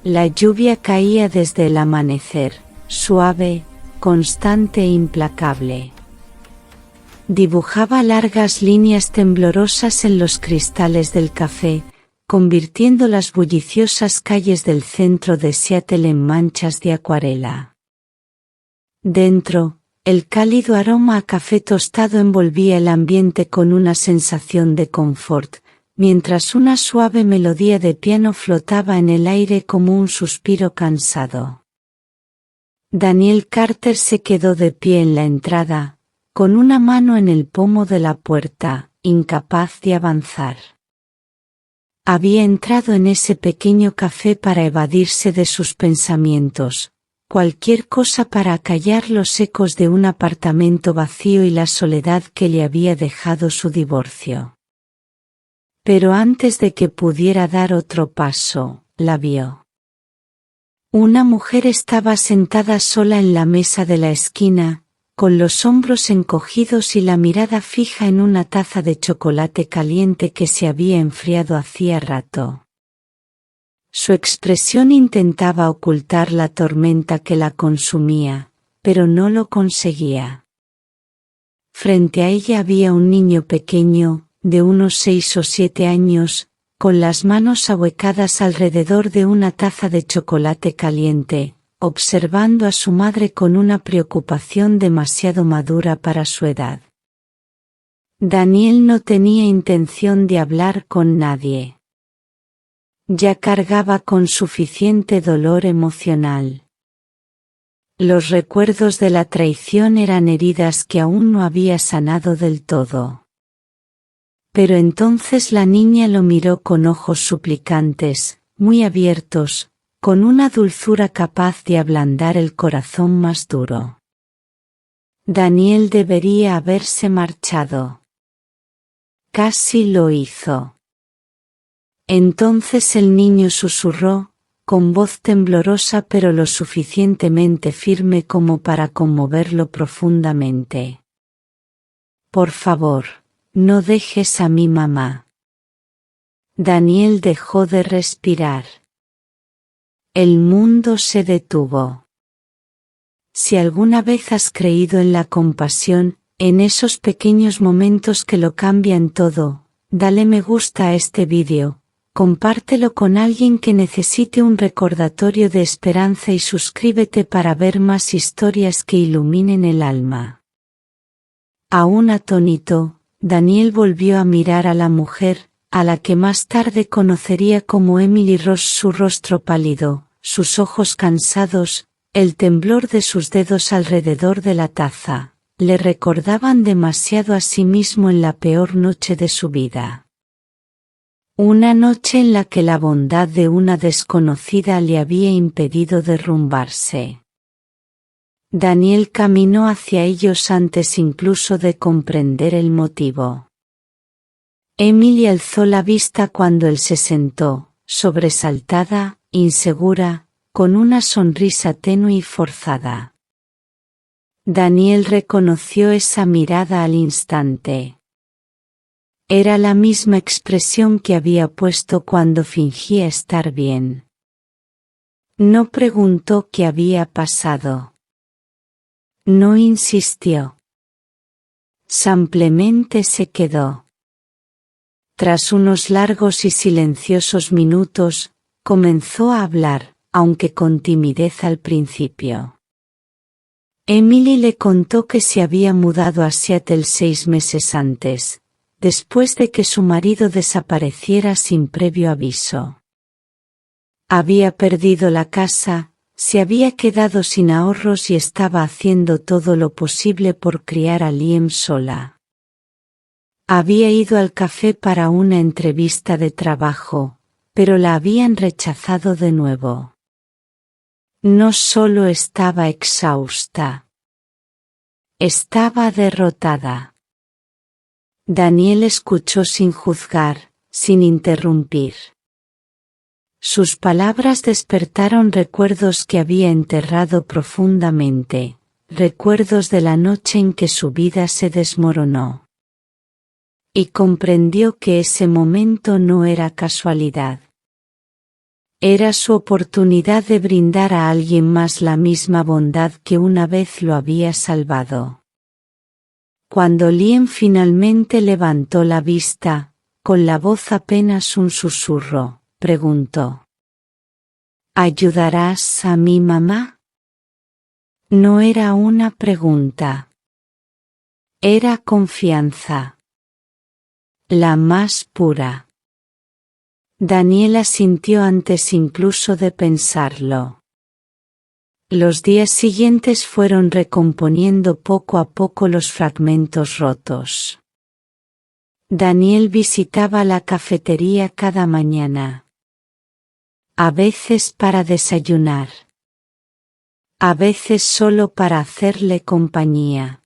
La lluvia caía desde el amanecer, suave, constante e implacable. Dibujaba largas líneas temblorosas en los cristales del café, convirtiendo las bulliciosas calles del centro de Seattle en manchas de acuarela. Dentro, el cálido aroma a café tostado envolvía el ambiente con una sensación de confort, mientras una suave melodía de piano flotaba en el aire como un suspiro cansado. Daniel Carter se quedó de pie en la entrada, con una mano en el pomo de la puerta, incapaz de avanzar. Había entrado en ese pequeño café para evadirse de sus pensamientos, cualquier cosa para acallar los ecos de un apartamento vacío y la soledad que le había dejado su divorcio. Pero antes de que pudiera dar otro paso, la vio. Una mujer estaba sentada sola en la mesa de la esquina, con los hombros encogidos y la mirada fija en una taza de chocolate caliente que se había enfriado hacía rato. Su expresión intentaba ocultar la tormenta que la consumía, pero no lo conseguía. Frente a ella había un niño pequeño, de unos 6 o 7 años, con las manos ahuecadas alrededor de una taza de chocolate caliente, observando a su madre con una preocupación demasiado madura para su edad. Daniel no tenía intención de hablar con nadie. Ya cargaba con suficiente dolor emocional. Los recuerdos de la traición eran heridas que aún no había sanado del todo. Pero entonces la niña lo miró con ojos suplicantes, muy abiertos, con una dulzura capaz de ablandar el corazón más duro. Daniel debería haberse marchado. Casi lo hizo. Entonces el niño susurró, con voz temblorosa pero lo suficientemente firme como para conmoverlo profundamente. Por favor, no dejes a mi mamá. Daniel dejó de respirar. El mundo se detuvo. Si alguna vez has creído en la compasión, en esos pequeños momentos que lo cambian todo, dale me gusta a este vídeo, compártelo con alguien que necesite un recordatorio de esperanza y suscríbete para ver más historias que iluminen el alma. Aún atónito, Daniel volvió a mirar a la mujer, a la que más tarde conocería como Emily Ross. Su rostro pálido, sus ojos cansados, el temblor de sus dedos alrededor de la taza, le recordaban demasiado a sí mismo en la peor noche de su vida. Una noche en la que la bondad de una desconocida le había impedido derrumbarse. Daniel caminó hacia ellos antes incluso de comprender el motivo. Emily alzó la vista cuando él se sentó, sobresaltada, insegura, con una sonrisa tenue y forzada. Daniel reconoció esa mirada al instante. Era la misma expresión que había puesto cuando fingía estar bien. No preguntó qué había pasado. No insistió. Simplemente se quedó. Tras unos largos y silenciosos minutos, comenzó a hablar, aunque con timidez al principio. Emily le contó que se había mudado a Seattle 6 meses antes, después de que su marido desapareciera sin previo aviso. Había perdido la casa, se había quedado sin ahorros y estaba haciendo todo lo posible por criar a Liam sola. Había ido al café para una entrevista de trabajo, pero la habían rechazado de nuevo. No solo estaba exhausta. Estaba derrotada. Daniel escuchó sin juzgar, sin interrumpir. Sus palabras despertaron recuerdos que había enterrado profundamente, recuerdos de la noche en que su vida se desmoronó. Y comprendió que ese momento no era casualidad. Era su oportunidad de brindar a alguien más la misma bondad que una vez lo había salvado. Cuando Liam finalmente levantó la vista, con la voz apenas un susurro, preguntó: ¿ayudarás a mi mamá? No era una pregunta. Era confianza. La más pura. Daniel asintió antes incluso de pensarlo. Los días siguientes fueron recomponiendo poco a poco los fragmentos rotos. Daniel visitaba la cafetería cada mañana. A veces para desayunar. A veces solo para hacerle compañía.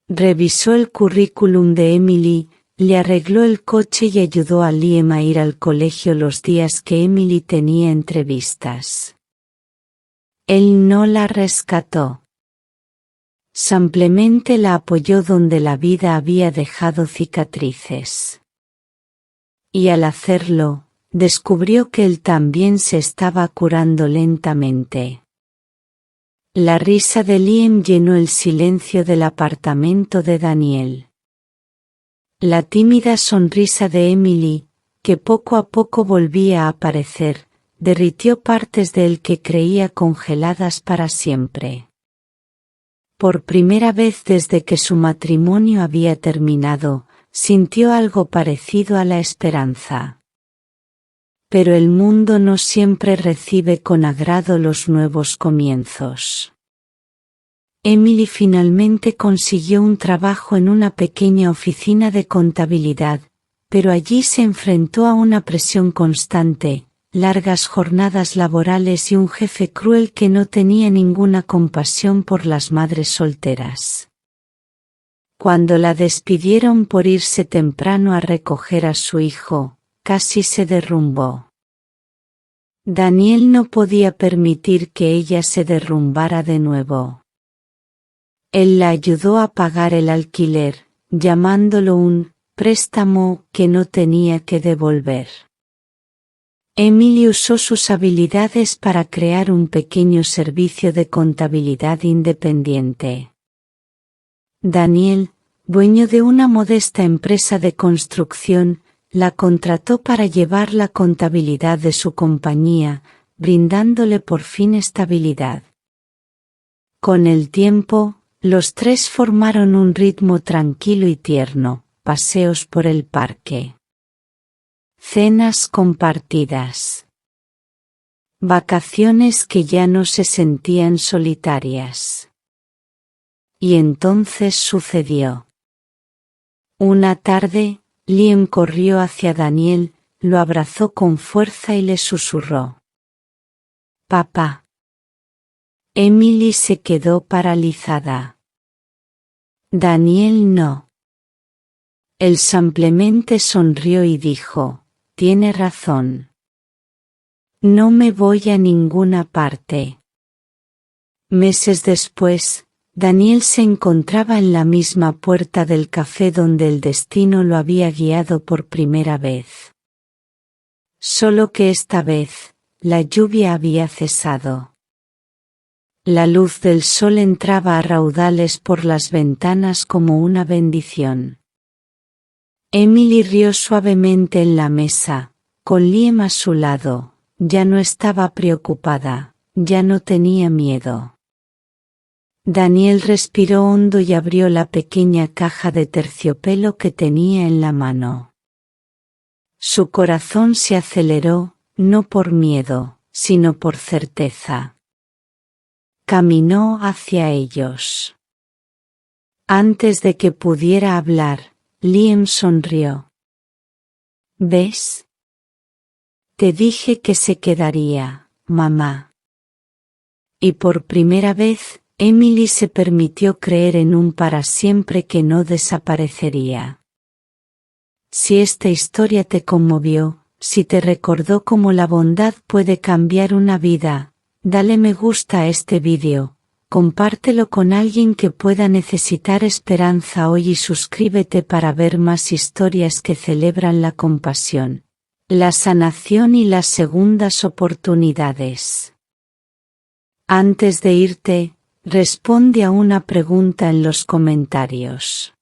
Revisó el currículum de Emily, le arregló el coche y ayudó a Liam a ir al colegio los días que Emily tenía entrevistas. Él no la rescató. Simplemente la apoyó donde la vida había dejado cicatrices. Y al hacerlo, descubrió que él también se estaba curando lentamente. La risa de Liam llenó el silencio del apartamento de Daniel. La tímida sonrisa de Emily, que poco a poco volvía a aparecer, derritió partes de él que creía congeladas para siempre. Por primera vez desde que su matrimonio había terminado, sintió algo parecido a la esperanza. Pero el mundo no siempre recibe con agrado los nuevos comienzos. Emily finalmente consiguió un trabajo en una pequeña oficina de contabilidad, pero allí se enfrentó a una presión constante, largas jornadas laborales y un jefe cruel que no tenía ninguna compasión por las madres solteras. Cuando la despidieron por irse temprano a recoger a su hijo, casi se derrumbó. Daniel no podía permitir que ella se derrumbara de nuevo. Él la ayudó a pagar el alquiler, llamándolo un préstamo que no tenía que devolver. Emily usó sus habilidades para crear un pequeño servicio de contabilidad independiente. Daniel, dueño de una modesta empresa de construcción, la contrató para llevar la contabilidad de su compañía, brindándole por fin estabilidad. Con el tiempo, los tres formaron un ritmo tranquilo y tierno, paseos por el parque. Cenas compartidas. Vacaciones que ya no se sentían solitarias. Y entonces sucedió. Una tarde, Liam corrió hacia Daniel, lo abrazó con fuerza y le susurró: «Papá». Emily se quedó paralizada. Daniel no. Él simplemente sonrió y dijo: «Tiene razón. No me voy a ninguna parte». Meses después, Daniel se encontraba en la misma puerta del café donde el destino lo había guiado por primera vez. Solo que esta vez, la lluvia había cesado. La luz del sol entraba a raudales por las ventanas como una bendición. Emily rió suavemente en la mesa, con Liam a su lado. Ya no estaba preocupada, ya no tenía miedo. Daniel respiró hondo y abrió la pequeña caja de terciopelo que tenía en la mano. Su corazón se aceleró, no por miedo, sino por certeza. Caminó hacia ellos. Antes de que pudiera hablar, Liam sonrió. «¿Ves? Te dije que se quedaría, mamá». Y por primera vez, Emily se permitió creer en un para siempre que no desaparecería. Si esta historia te conmovió, si te recordó cómo la bondad puede cambiar una vida, dale me gusta a este vídeo, compártelo con alguien que pueda necesitar esperanza hoy y suscríbete para ver más historias que celebran la compasión, la sanación y las segundas oportunidades. Antes de irte, responde a una pregunta en los comentarios.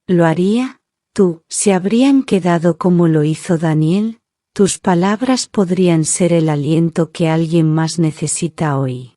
¿Lo haría? ¿Tú, se habrían quedado como lo hizo Daniel? Tus palabras podrían ser el aliento que alguien más necesita hoy.